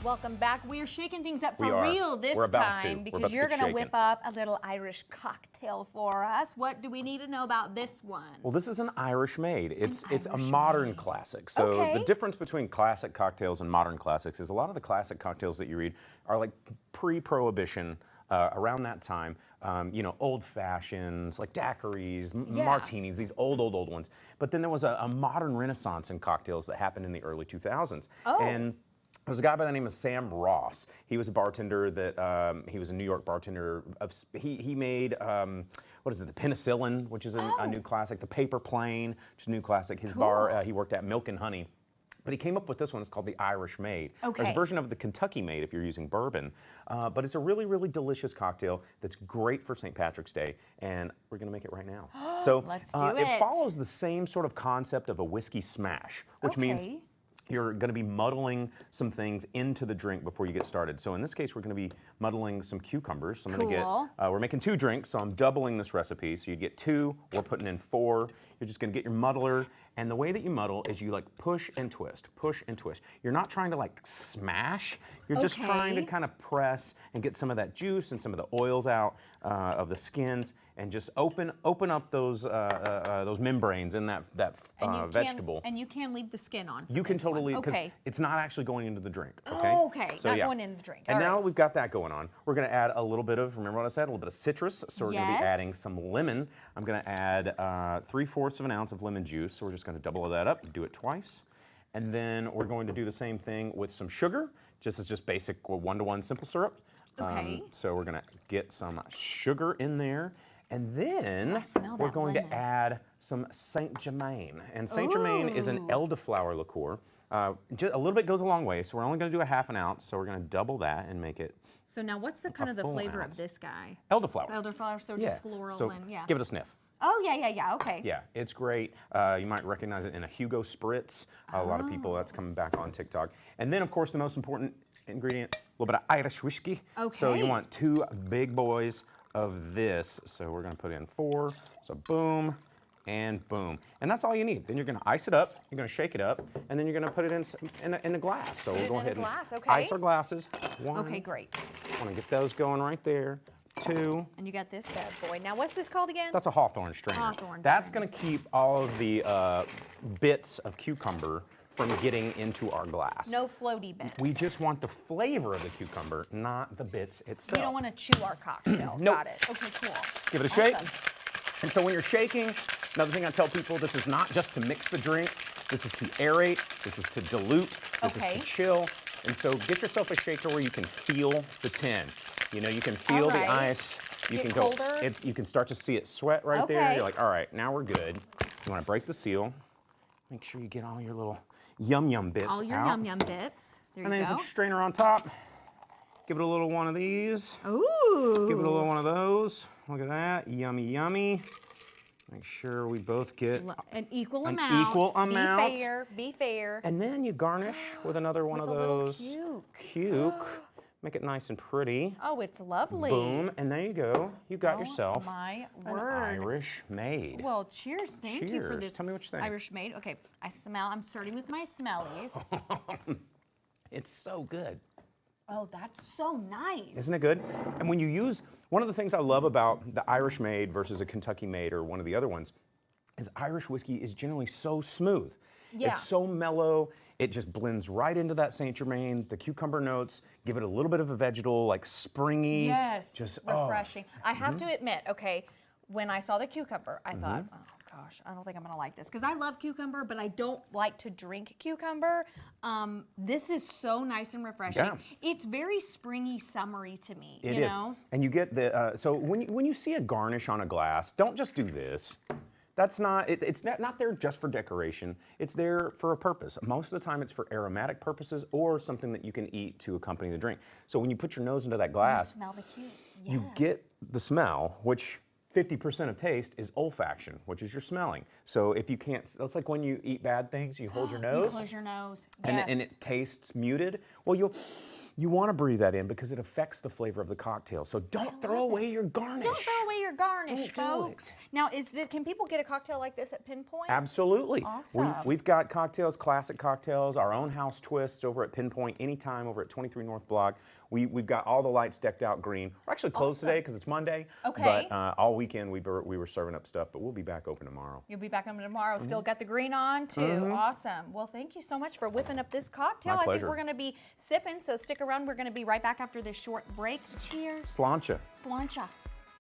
Welcome back. We are shaking things up We for are. real this We're about time to. because you're going to whip up a little Irish cocktail for us. What do we need to know about this one? Well, this is an Irish Maid. It's a Irish modern Maid. classic. So Okay. the difference between classic cocktails and modern classics is a lot of the classic cocktails that you read are like pre-prohibition. Around that time, you know, old fashions like daiquiris, martinis, these old ones. But then there was a modern renaissance in cocktails that happened in the early 2000s. Oh. And there was a guy by the name of Sam Ross. He was a bartender that, he was a New York bartender. He made, what is it, the Penicillin, which is a new classic, the Paper Plane, which is a new classic. His bar, he worked at Milk and Honey. But he came up with this one. It's called the Irish Maid. Okay. There's a version of the Kentucky Maid if you're using bourbon. But it's a really, really delicious cocktail that's great for St. Patrick's Day. And we're going to make it right now. So Let's do it. It follows the same sort of concept of a whiskey smash, which means you're going to be muddling some things into the drink before you get started. So in this case, we're going to be muddling some cucumbers. So I'm going to get, we're making 2 drinks, so I'm doubling this recipe. So you get 2, we're putting in 4. You're just going to get your muddler. And the way that you muddle is you like push and twist, push and twist. You're not trying to like smash. You're just trying to kind of press and get some of that juice and some of the oils out of the skins, and just open up those membranes in that vegetable. And you can leave the skin on. You can totally, because it's not actually going into the drink. Okay. Oh, okay. So, not going in the drink. And now we've got that going on. We're going to add a little bit of, remember what I said, a little bit of citrus. So we're going to be adding some lemon. I'm going to add 3/4 of an ounce of lemon juice. So we're just going to double that up, do it twice. And then we're going to do the same thing with some sugar, just as just basic 1-to-1 simple syrup. So we're going to get some sugar in there. And then we're going to add some Saint Germain. And Saint Germain is an elderflower liqueur. Just a little bit goes a long way, so we're only going to do a 1/2 ounce. So we're going to double that and make it. So now what's the kind of the flavor of this guy? Elderflower. Elderflower, so just floral so and give it a sniff. Oh, yeah, okay. Yeah, it's great. You might recognize it in a Hugo Spritz. A lot of people, that's coming back on TikTok. And then, of course, the most important ingredient, a little bit of Irish whiskey. Okay. So you want 2 big boys of this. So we're gonna put in 4. So boom and boom. And that's all you need. Then you're gonna ice it up, you're gonna shake it up, and then you're gonna put it in a glass. So we'll go ahead and ice our glasses. 1. Okay, great. Wanna get those going right there. 2. And you got this bad boy. Now, what's this called again? That's a Hawthorne strainer. That's going to keep all of the bits of cucumber from getting into our glass. No floaty bits. We just want the flavor of the cucumber, not the bits itself. We don't want to chew our cocktail. Nope. Got it. Okay, cool. Give it a shake. And so when you're shaking, another thing I tell people, this is not just to mix the drink. This is to aerate. This is to dilute. This is to chill. And so get yourself a shaker where you can feel the tin. You know, you can feel the ice. You can go. You can start to see it sweat right there. You're like, all right, now we're good. You want to break the seal. Make sure you get all your little yum bits out. All your yum bits. There you go. And then put your strainer on top. Give it a little one of these. Ooh. Give it a little one of those. Look at that. Yummy. Make sure we both get an equal amount. Be fair. And then you garnish with another one of those. Cuke. Make it nice and pretty. Oh, it's lovely. Boom, and there you go. You got yourself an Irish Maid. Well, cheers. Thank you for this. Tell me what you think. Irish Maid. Okay, I'm starting with my smellies. It's so good. Oh, that's so nice. Isn't it good? And when you use, one of the things I love about the Irish Maid versus a Kentucky Maid or one of the other ones is Irish whiskey is generally so smooth. Yeah. It's so mellow. It just blends right into that Saint Germain, the cucumber notes, give it a little bit of a vegetal, like springy. Yes, just refreshing. I have to admit, okay, when I saw the cucumber, I thought, oh gosh, I don't think I'm gonna like this. Because I love cucumber, but I don't like to drink cucumber. This is so nice and refreshing. Yeah. It's very springy, summery to me, It you is. know? And you get the, so when you see a garnish on a glass, don't just do this. That's not, it's not there just for decoration. It's there for a purpose. Most of the time it's for aromatic purposes or something that you can eat to accompany the drink. So when you put your nose into that glass, You smell the cucumber. you get the smell, which 50% of taste is olfaction, which is your smelling. So if you can't, that's like when you eat bad things, you hold your nose. You close your nose, and it tastes muted. Well, you want to breathe that in because it affects the flavor of the cocktail. So don't throw away your garnish. Don't throw away your garnish, Don't do folks. it. Now, can people get a cocktail like this at Pinpoint? Absolutely. Awesome. We've got cocktails, classic cocktails, our own house twists over at Pinpoint anytime over at 23 North Block. We've got all the lights decked out green. We're actually closed today because it's Monday. Okay. But all weekend we were serving up stuff, but we'll be back open tomorrow. You'll be back on tomorrow. Mm-hmm. Still got the green on too. Awesome. Well, thank you so much for whipping up this cocktail. My I think pleasure. we're going to be sipping, so stick around. We're going to be right back after this short break. Cheers. Sláinte. Sláinte.